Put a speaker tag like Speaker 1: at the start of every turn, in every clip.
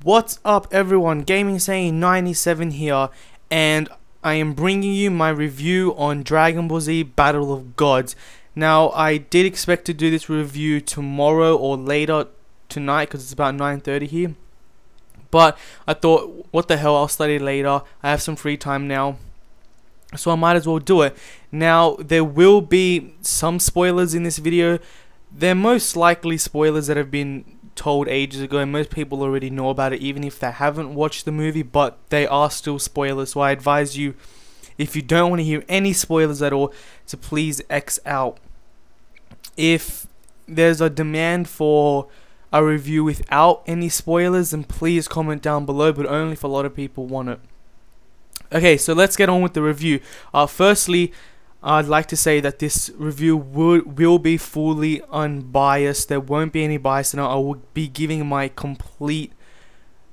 Speaker 1: What's up everyone, Gaming Saying 97 here, and I am bringing you my review on Dragon Ball Z Battle of Gods. Now, I did expect to do this review tomorrow or later tonight because it's about 9:30 here. But I thought, what the hell, I'll study later. I have some free time now, so I might as well do it. Now, there will be some spoilers in this video. They're most likely spoilers that have been told ages ago, and most people already know about it even if they haven't watched the movie, but they are still spoilers. So I advise you, if you don't want to hear any spoilers at all, to please X out. If there's a demand for a review without any spoilers, then please comment down below, but only if a lot of people want it. Okay, so let's get on with the review. Firstly, I'd like to say that this review will be fully unbiased. There won't be any bias in it. I will be giving my I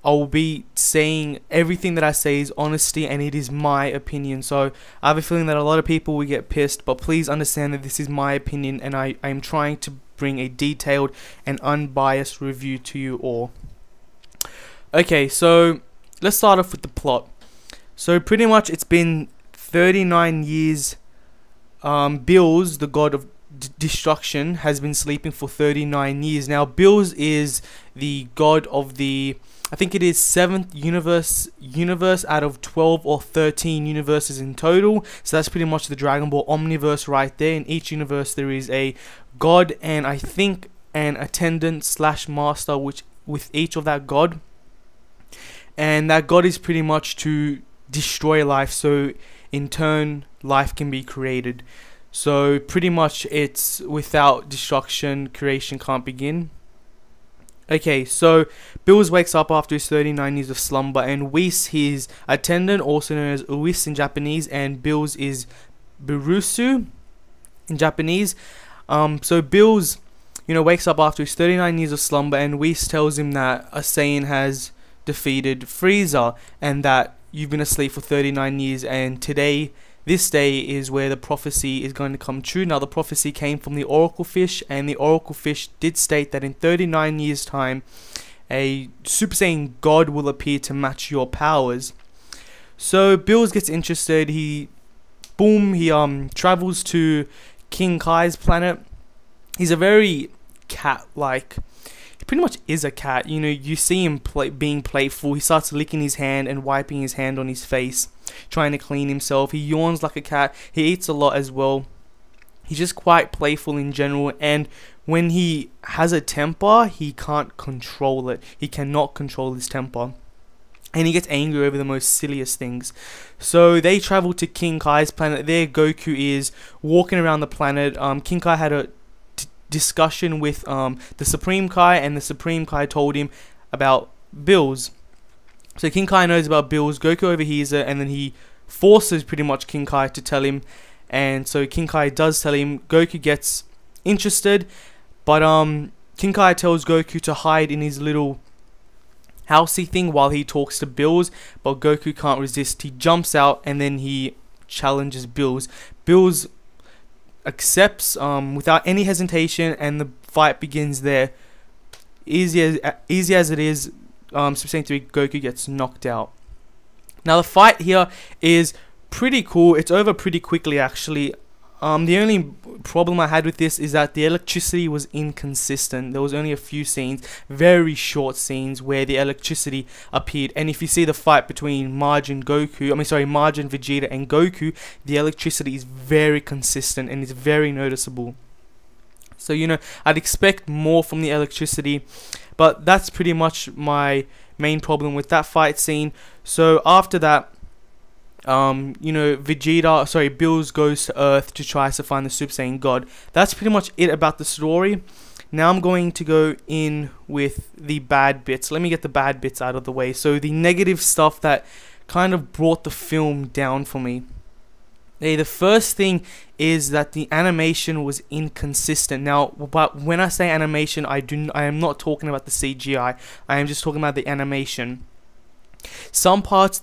Speaker 1: will be saying everything that I say is honesty, and it is my opinion. So I have a feeling that a lot of people will get pissed, but please understand that this is my opinion, and I am trying to bring a detailed and unbiased review to you all. Okay, so let's start off with the plot. So pretty much it's been 39 years. Bills, the god of destruction, has been sleeping for 39 years. Now, Bills is the god of the, I think it is 7th universe out of 12 or 13 universes in total. So that's pretty much the Dragon Ball Omniverse right there. In each universe there is a god, and I think an attendant / master with each of that god. And that god is pretty much to destroy life, so in turn life can be created. So pretty much it's without destruction, creation can't begin. Okay, so Bills wakes up after his 39 years of slumber, and Whis, his attendant, also known as Whis in Japanese, and Bills is Birusu in Japanese. So Bills, wakes up after his 39 years of slumber, and Whis tells him that a Saiyan has defeated Frieza, and that you've been asleep for 39 years, and this day is where the prophecy is going to come true. Now, the prophecy came from the Oracle Fish, and the Oracle Fish did state that in 39 years time a Super Saiyan God will appear to match your powers. So Bills gets interested. He travels to King Kai's planet. He's a very cat-like, he pretty much is a cat. You see him being playful. He starts licking his hand and wiping his hand on his face, trying to clean himself. He yawns like a cat. He eats a lot as well. He's just quite playful in general, and when he has a temper, he can't control it. He cannot control his temper, and he gets angry over the most silliest things. So they travel to King Kai's planet. There Goku is walking around the planet. King Kai had a discussion with the Supreme Kai, and the Supreme Kai told him about Bills. So King Kai knows about Bills. Goku overhears it, and then he forces pretty much King Kai to tell him. And so King Kai does tell him. Goku gets interested, but King Kai tells Goku to hide in his little housey thing while he talks to Bills, but Goku can't resist. He jumps out, and then he challenges Bills. Bills accepts without any hesitation, and the fight begins there. Easy as it is, Super Saiyan 3 Goku gets knocked out. Now, the fight here is pretty cool. It's over pretty quickly, actually. The only problem I had with this is that the electricity was inconsistent. There was only a few scenes, very short scenes, where the electricity appeared. And if you see the fight between Majin Vegeta and Goku, the electricity is very consistent and is very noticeable. So, I'd expect more from the electricity, but that's pretty much my main problem with that fight scene. So after that, Bills goes to Earth to try to find the Super Saiyan God. That's pretty much it about the story. Now I'm going to go in with the bad bits. Let me get the bad bits out of the way. So the negative stuff that kind of brought the film down for me. The first thing is that the animation was inconsistent. Now, but when I say animation, I am not talking about the CGI. I am just talking about the animation. Some parts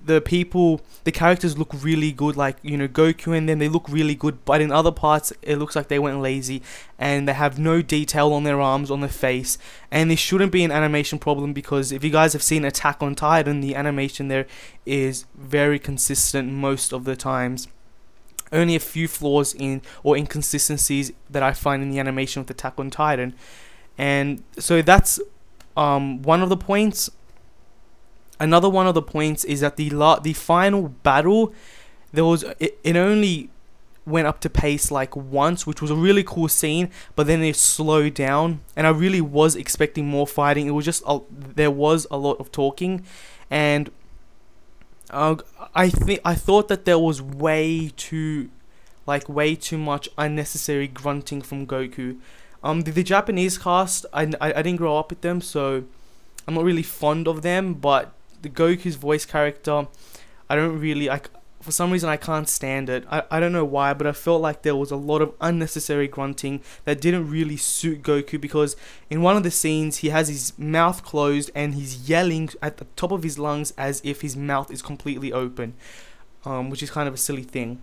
Speaker 1: the characters look really good, like, you know, Goku and them, they look really good, but in other parts it looks like they went lazy and they have no detail on their arms, on their face. And this shouldn't be an animation problem, because if you guys have seen Attack on Titan, the animation there is very consistent most of the times. Only a few flaws or inconsistencies that I find in the animation with Attack on Titan. And so that's one of the points. Another one of the points is that the final battle, it only went up to pace like once, which was a really cool scene, but then it slowed down, and I really was expecting more fighting. It was just there was a lot of talking, and I thought that there was way too much unnecessary grunting from Goku. The Japanese cast, I didn't grow up with them, so I'm not really fond of them, but the Goku's voice character, I don't really, for some reason I can't stand it. I don't know why, but I felt like there was a lot of unnecessary grunting that didn't really suit Goku, because in one of the scenes he has his mouth closed and he's yelling at the top of his lungs as if his mouth is completely open, which is kind of a silly thing.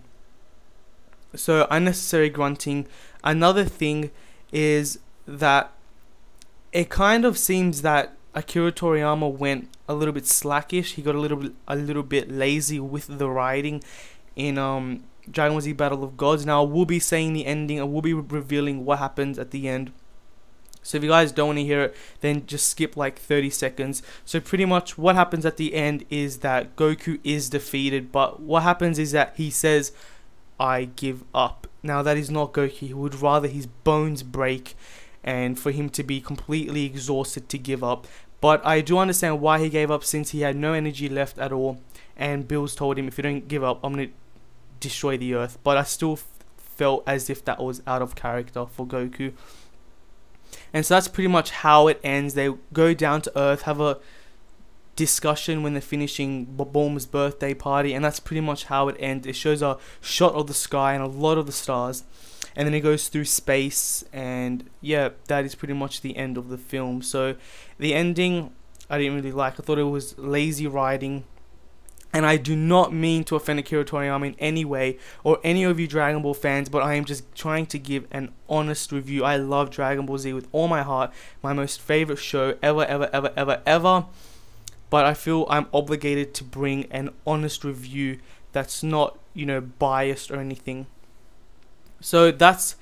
Speaker 1: So unnecessary grunting. Another thing is that it kind of seems that Akira Toriyama went a little bit slackish. He got a little bit lazy with the writing in Dragon Ball Z Battle of Gods. Now I will be saying the ending. I will be revealing what happens at the end. So if you guys don't want to hear it, then just skip like 30 seconds. So pretty much what happens at the end is that Goku is defeated, but what happens is that he says, "I give up." Now that is not Goku. He would rather his bones break and for him to be completely exhausted to give up. But I do understand why he gave up, since he had no energy left at all, and Bills told him, if you don't give up, I'm going to destroy the earth. But I still felt as if that was out of character for Goku. And so that's pretty much how it ends. They go down to earth, have a discussion when they're finishing Bulma's birthday party, and that's pretty much how it ends. It shows a shot of the sky and a lot of the stars, and then it goes through space, and yeah, that is pretty much the end of the film. So the ending I didn't really like. I thought it was lazy writing, and I do not mean to offend Akira Toriyama in any way, or any of you Dragon Ball fans, but I am just trying to give an honest review. I love Dragon Ball Z with all my heart, my most favorite show ever. But I feel I'm obligated to bring an honest review that's not, you know, biased or anything. So that's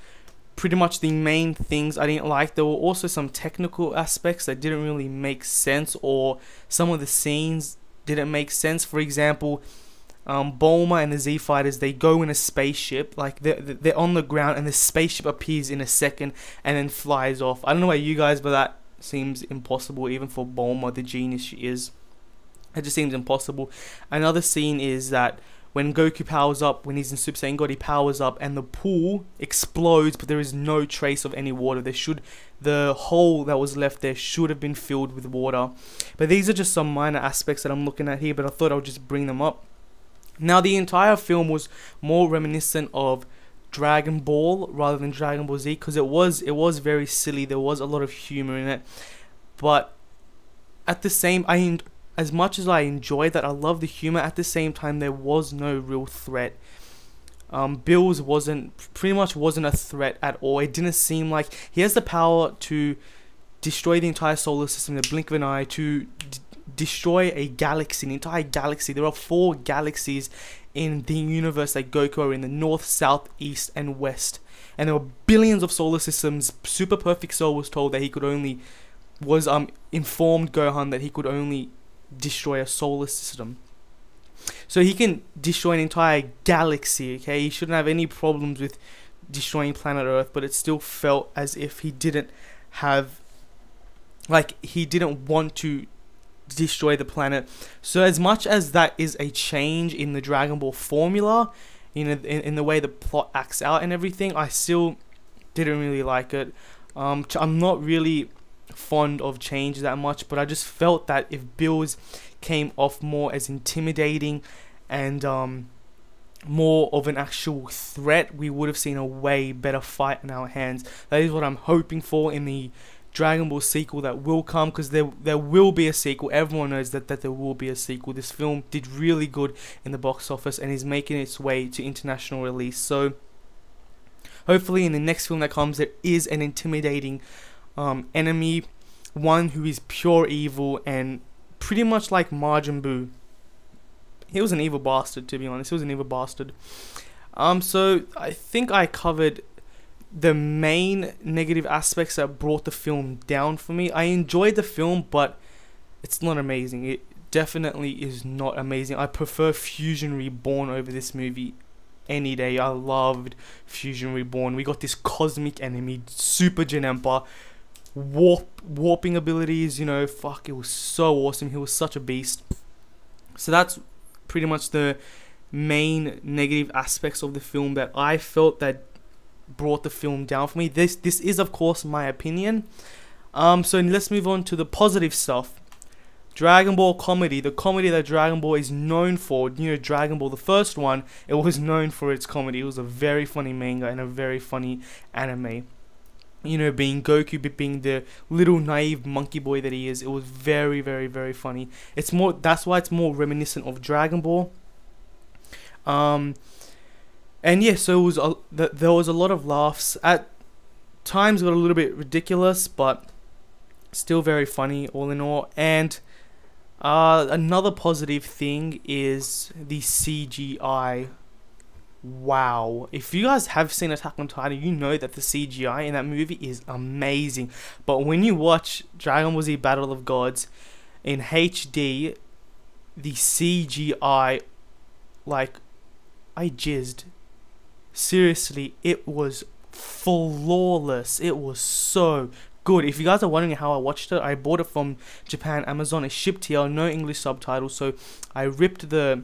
Speaker 1: pretty much the main things I didn't like. There were also some technical aspects that didn't really make sense, or some of the scenes didn't make sense. For example, Bulma and the Z Fighters, they go in a spaceship, like they're on the ground, and the spaceship appears in a second and then flies off. I don't know about you guys, but that seems impossible, even for Bulma, the genius she is. It just seems impossible. Another scene is that when Goku powers up, when he's in Super Saiyan God, he powers up and the pool explodes, but there is no trace of any water. The hole that was left there should have been filled with water. But these are just some minor aspects that I'm looking at here, but I thought I would just bring them up. Now, the entire film was more reminiscent of Dragon Ball rather than Dragon Ball Z, because it was very silly. There was a lot of humor in it, but at the same, as much as I enjoyed that, I love the humor. At the same time, there was no real threat. Bills pretty much wasn't a threat at all. It didn't seem like he has the power to destroy the entire solar system in the blink of an eye, to destroy a galaxy, an entire galaxy. There are 4 galaxies in the universe that Goku are in: the north, south, east, and west. And there were billions of solar systems. Super Perfect Soul was told that informed Gohan that he could only destroy a solar system. So he can destroy an entire galaxy, okay? He shouldn't have any problems with destroying planet Earth, but it still felt as if he didn't want to destroy the planet. So as much as that is a change in the Dragon Ball formula, in the way the plot acts out and everything, I still didn't really like it. I'm not really fond of change that much, but I just felt that if Bills came off more as intimidating and more of an actual threat, we would have seen a way better fight in our hands. That is what I'm hoping for in the Dragon Ball sequel that will come, because there will be a sequel. Everyone knows that there will be a sequel. This film did really good in the box office and is making its way to international release. So hopefully in the next film that comes, there is an intimidating enemy, one who is pure evil, and pretty much like Majin Buu. He was an evil bastard, to be honest. He was an evil bastard. So I think I covered the main negative aspects that brought the film down for me. I enjoyed the film, but it's not amazing. It definitely is not amazing. I prefer Fusion Reborn over this movie any day. I loved Fusion Reborn. We got this cosmic enemy, Super Janempa, warping abilities, you know, fuck, it was so awesome. He was such a beast. So that's pretty much the main negative aspects of the film that I felt that brought the film down for me. This is of course my opinion. So let's move on to the positive stuff. Dragon Ball comedy, the comedy that Dragon Ball is known for. You know, Dragon Ball, the first one, it was known for its comedy. It was a very funny manga and a very funny anime. You know, being Goku, being the little naive monkey boy that he is, it was very, very, very funny. It's more, that's why it's more reminiscent of Dragon Ball. And yeah, so it was there was a lot of laughs. At times got a little bit ridiculous, but still very funny all in all. And another positive thing is the CGI. Wow, if you guys have seen Attack on Titan, you know that the CGI in that movie is amazing. But when you watch Dragon Ball Z Battle of Gods in HD, the CGI, like, I jizzed. Seriously, it was flawless. It was so good. If you guys are wondering how I watched it, I bought it from Japan, Amazon. It shipped here, no English subtitles, so I ripped the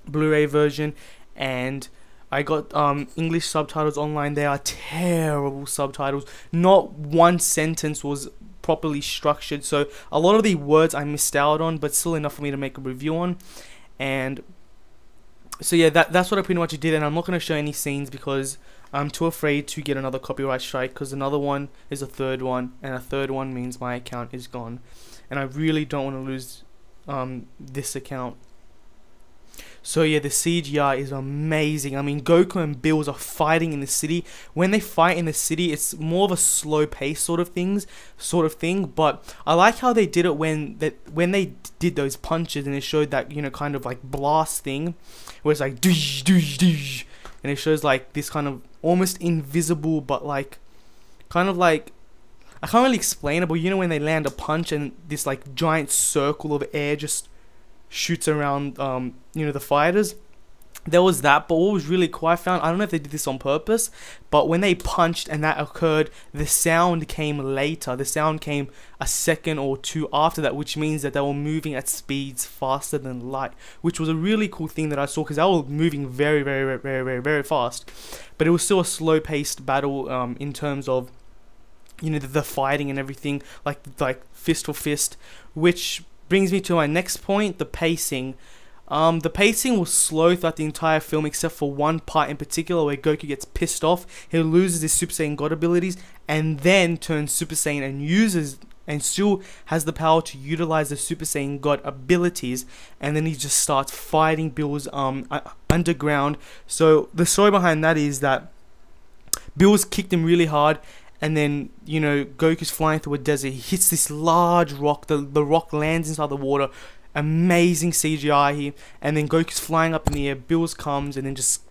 Speaker 1: Blu-ray version and I got English subtitles online. They are terrible subtitles. Not one sentence was properly structured, so a lot of the words I missed out on, but still enough for me to make a review on. And so yeah, that's what I pretty much did, and I'm not going to show any scenes because I'm too afraid to get another copyright strike, because another one is a third one, and a third one means my account is gone, and I really don't want to lose this account. So yeah, the CGI is amazing. I mean, Goku and Bills are fighting in the city. When they fight in the city, it's more of a slow pace sort of thing. But I like how they did it when they did those punches, and it showed that, you know, kind of like blast thing, where it's like doosh, doosh, doosh, and it shows like this kind of almost invisible, but like kind of like, I can't really explain it, but you know when they land a punch and this like giant circle of air just shoots around you know, the fighters. There was that, but what was really cool, I found, I don't know if they did this on purpose, but when they punched and that occurred, the sound came later. The sound came a second or two after that, which means that they were moving at speeds faster than light, which was a really cool thing that I saw, because they were moving very, very, very, very, very fast, but it was still a slow-paced battle in terms of, you know, the fighting and everything, like fist for fist, which brings me to my next point, the pacing. The pacing was slow throughout the entire film, except for one part in particular where Goku gets pissed off. He loses his Super Saiyan God abilities and then turns Super Saiyan and still has the power to utilize the Super Saiyan God abilities, and then he just starts fighting Bills underground. So the story behind that is that Bills kicked him really hard, and then, you know, Goku's flying through a desert. He hits this large rock. The rock lands inside the water. Amazing CGI here. And then Goku's flying up in the air. Bills comes and then just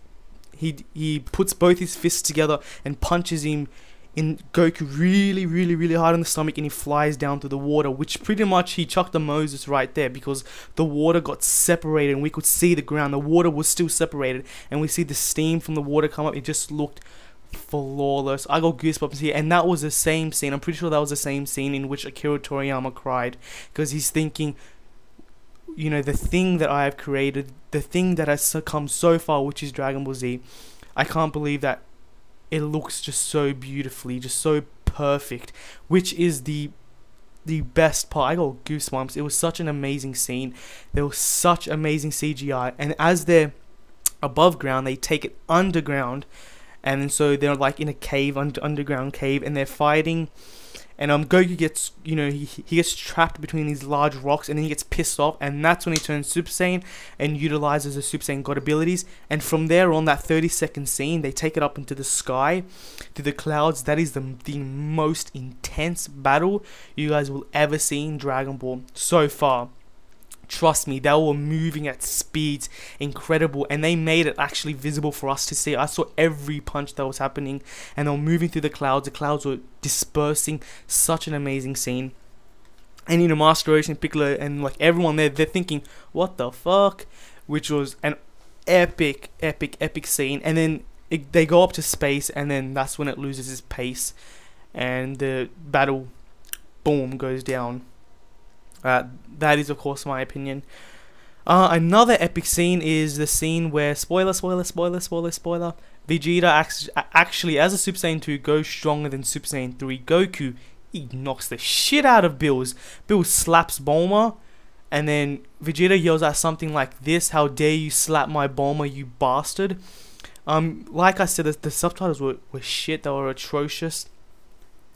Speaker 1: he puts both his fists together and punches him in Goku really, really, really hard on the stomach, and he flies down through the water, which pretty much he chucked a Moses right there, because the water got separated and we could see the ground. The water was still separated, and we see the steam from the water come up. It just looked flawless. I got goosebumps here, and that was the same scene. I'm pretty sure that was the same scene in which Akira Toriyama cried, because he's thinking, you know, the thing that I have created, the thing that has come so far, which is Dragon Ball Z, I can't believe that it looks just so beautifully, just so perfect, which is the best part. I got goosebumps. It was such an amazing scene. There was such amazing CGI, and as they're above ground, they take it underground, and so they're like in a cave, underground cave, and they're fighting. and Goku gets, he gets trapped between these large rocks, and then he gets pissed off, and that's when he turns Super Saiyan and utilizes the Super Saiyan God abilities. And from there on, that 30-second scene, they take it up into the sky, to the clouds. That is the most intense battle you guys will ever see in Dragon Ball so far. Trust me, they were moving at speeds incredible, and they made it actually visible for us to see. I saw every punch that was happening, and they were moving through the clouds. The clouds were dispersing. Such an amazing scene. And Master Roshi and Piccolo and like everyone there, they're thinking, what the fuck? Which was an epic scene. And then they go up to space, and then that's when it loses its pace, and the battle, boom, goes down. That is, of course, my opinion. Another epic scene is the scene where, spoiler, Vegeta actually, as a Super Saiyan 2, goes stronger than Super Saiyan 3. Goku, he knocks the shit out of Bills. Bills slaps Bulma, and then Vegeta yells out something like this: "How dare you slap my Bulma, you bastard." Like I said, the subtitles were shit. They were atrocious.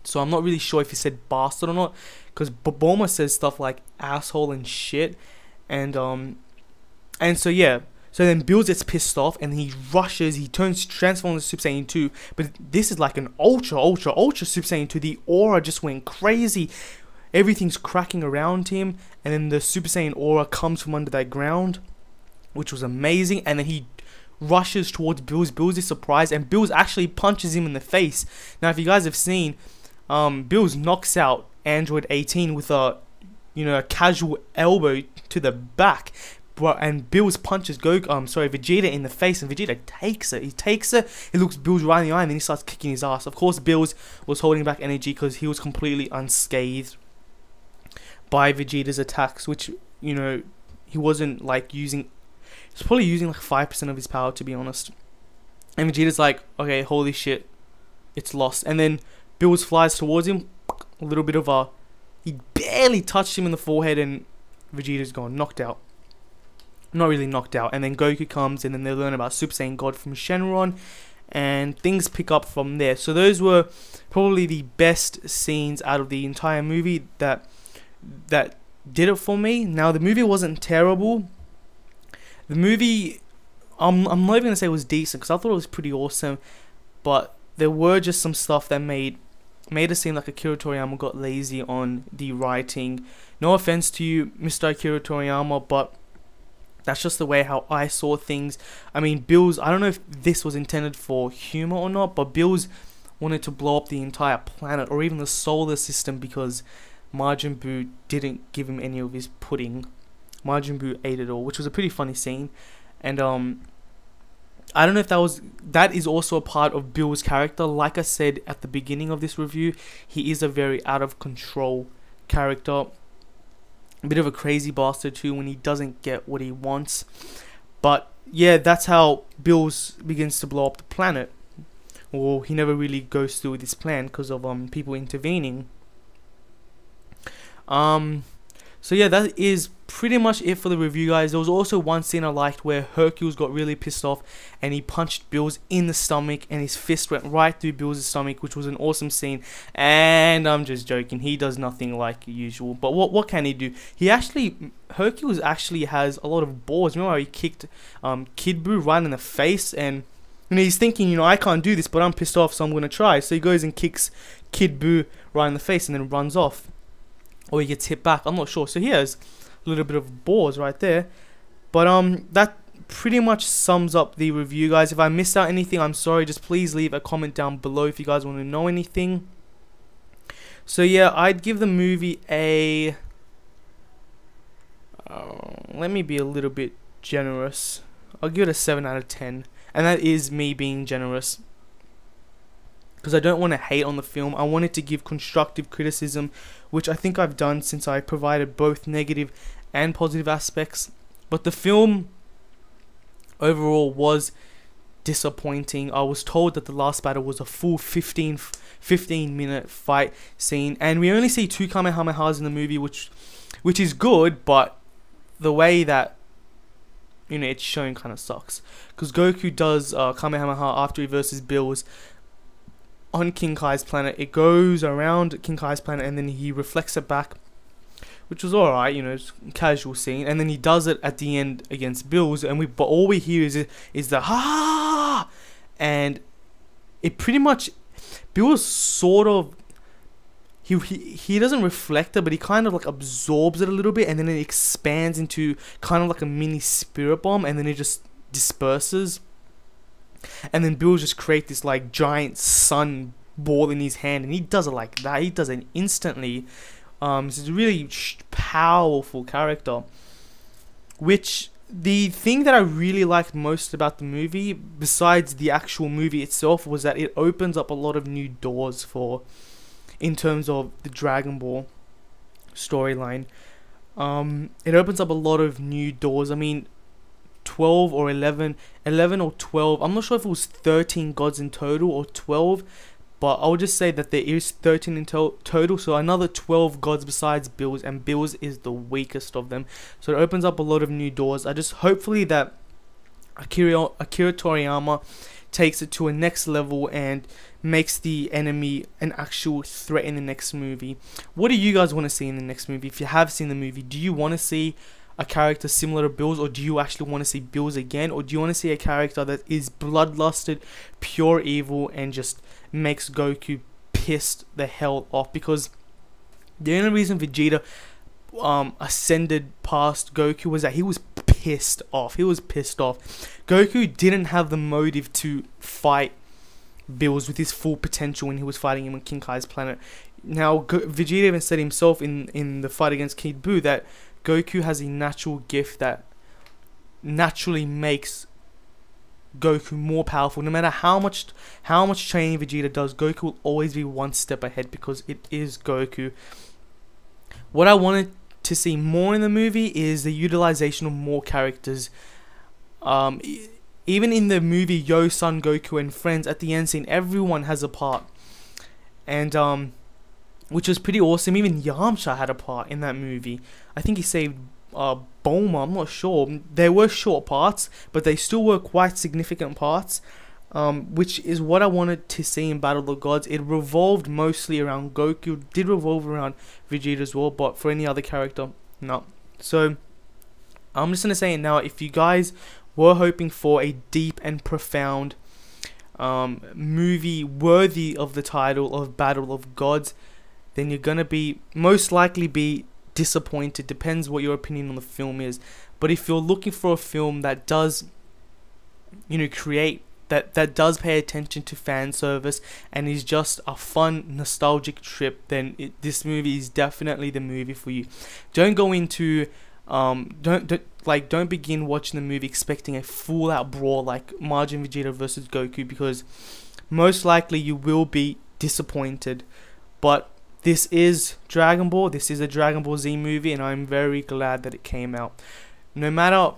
Speaker 1: So I'm not really sure if he said bastard or not, because Bulma says stuff like asshole and shit, and so yeah. So then Bills gets pissed off, and he rushes. He transforms to Super Saiyan 2, but this is like an ultra Super Saiyan 2. The aura just went crazy. Everything's cracking around him, and then the Super Saiyan aura comes from under that ground, which was amazing. And then he rushes towards Bills. Bills is surprised, and Bills actually punches him in the face. Now, if you guys have seen, Bills knocks out Android 18 with a casual elbow to the back, and Bills punches Vegeta in the face, and Vegeta takes it. He takes it. He looks Bills right in the eye, and then he starts kicking his ass. Of course, Bills was holding back energy because he was completely unscathed by Vegeta's attacks, which he wasn't like using. He's probably using like 5% of his power, to be honest. And Vegeta's like, okay, holy shit, it's lost. And then Bills flies towards him, a little bit of a, he barely touched him in the forehead, and Vegeta's gone, knocked out. Not really knocked out. And then Goku comes, and then they learn about Super Saiyan God from Shenron, and things pick up from there. So those were probably the best scenes out of the entire movie that did it for me. Now, the movie wasn't terrible. The movie, I'm not even gonna say it was decent, because I thought it was pretty awesome, but there were just some stuff that made it seem like Akira Toriyama got lazy on the writing. No offense to you, Mr. Akira Toriyama, but that's just the way how I saw things. I mean, Bills, I don't know if this was intended for humor or not, but Bills wanted to blow up the entire planet, or even the solar system, because Majin Buu didn't give him any of his pudding. Majin Buu ate it all, which was a pretty funny scene. And I don't know if that is also a part of Bill's character. Like I said at the beginning of this review, he is a very out of control character. A bit of a crazy bastard too when he doesn't get what he wants. But yeah, that's how Bills begins to blow up the planet. Or he never really goes through with his plan because of people intervening. So yeah, that is pretty much it for the review, guys. There was also one scene I liked where Hercules got really pissed off and he punched Bills in the stomach, and his fist went right through Bills' stomach, which was an awesome scene. And I'm just joking, he does nothing like usual, but what can he do? Hercules actually has a lot of balls. Remember how he kicked Kid Buu right in the face, and he's thinking, I can't do this, but I'm pissed off, so I'm gonna try. So he goes and kicks Kid Buu right in the face and then runs off. Or he gets hit back, I'm not sure. So he has a little bit of balls right there. But that pretty much sums up the review, guys. If I missed out anything, I'm sorry. Just please leave a comment down below if you guys want to know anything. So yeah, I'd give the movie a... let me be a little bit generous. I'll give it a 7 out of 10. And that is me being generous, because I don't want to hate on the film. I wanted to give constructive criticism, which I think I've done since I provided both negative and positive aspects. But the film overall was disappointing. I was told that the last battle was a full 15 minute fight scene, and we only see 2 Kamehamehas in the movie, which is good, but the way that it's shown kind of sucks. Because Goku does Kamehameha after he versus Bills on King Kai's planet. It goes around King Kai's planet, and then he reflects it back, which was alright, you know, it's a casual scene. And then he does it at the end against Bills, and but all we hear is the ha, and it pretty much, Bills sort of, he doesn't reflect it, but he kind of like absorbs it a little bit, and then it expands into kind of like a mini spirit bomb, and then it just disperses. And then Bill just creates this like giant sun ball in his hand, and he does it like that. He does it instantly. He's a really powerful character. Which, the thing that I really liked most about the movie, besides the actual movie itself, was that it opens up a lot of new doors in terms of the Dragon Ball storyline. It opens up a lot of new doors. I mean, 12 or 11 or 12, I'm not sure if it was 13 gods in total or 12, but I'll just say that there is 13 in total, so another 12 gods besides Bills, and Bills is the weakest of them. So it opens up a lot of new doors. I just, hopefully that Akira Toriyama takes it to a next level and makes the enemy an actual threat in the next movie. What do you guys want to see in the next movie? If you have seen the movie, do you want to see a character similar to Bills, or do you actually want to see Bills again, or do you want to see a character that is bloodlusted, pure evil, and just makes Goku pissed the hell off? Because the only reason Vegeta ascended past Goku was that he was pissed off. He was pissed off. Goku didn't have the motive to fight Bills with his full potential when he was fighting him on King Kai's planet. Now, Vegeta even said himself in the fight against Kid Buu that Goku has a natural gift that naturally makes Goku more powerful. No matter how much training Vegeta does, Goku will always be one step ahead because it is Goku. What I wanted to see more in the movie is the utilization of more characters. Even in the movie Yo Son Goku and Friends, at the end scene, everyone has a part, and which was pretty awesome. Even Yamcha had a part in that movie. I think he saved Bulma, I'm not sure. They were short parts, but they still were quite significant parts, which is what I wanted to see in Battle of the Gods. It revolved mostly around Goku, did revolve around Vegeta as well, but for any other character, no. So, I'm just going to say it now, if you guys were hoping for a deep and profound movie worthy of the title of Battle of Gods, then you're going to be, most likely be disappointed. Depends what your opinion on the film is. But if you're looking for a film that does, you know, create, that does pay attention to fan service and is just a fun, nostalgic trip, then this movie is definitely the movie for you. Don't go into, don't begin watching the movie expecting a full-out brawl like Majin Vegeta versus Goku, because most likely you will be disappointed. But this is Dragon Ball. This is a Dragon Ball Z movie, and I'm very glad that it came out. No matter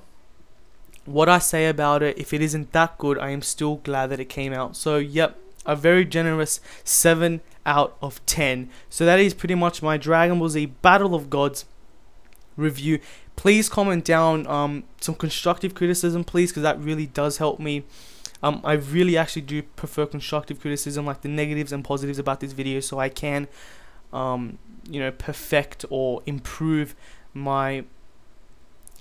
Speaker 1: what I say about it, if it isn't that good, I am still glad that it came out. So, yep, a very generous 7 out of 10. So that is pretty much my Dragon Ball Z Battle of Gods review. Please comment down some constructive criticism, please, because that really does help me. I really actually do prefer constructive criticism, like the negatives and positives about this video, so I can you know, perfect or improve my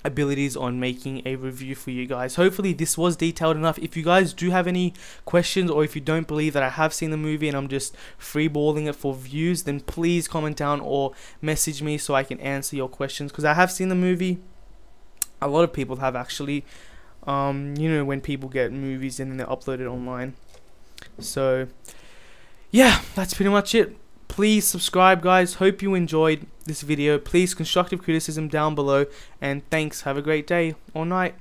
Speaker 1: abilities on making a review for you guys. Hopefully this was detailed enough. If you guys do have any questions, or if you don't believe that I have seen the movie and I'm just freeballing it for views, then please comment down or message me so I can answer your questions, because I have seen the movie. A lot of people have actually. You know, when people get movies and then they upload it online. So yeah, that's pretty much it. Please subscribe, guys. Hope you enjoyed this video. Please constructive criticism down below, and thanks. Have a great day or night.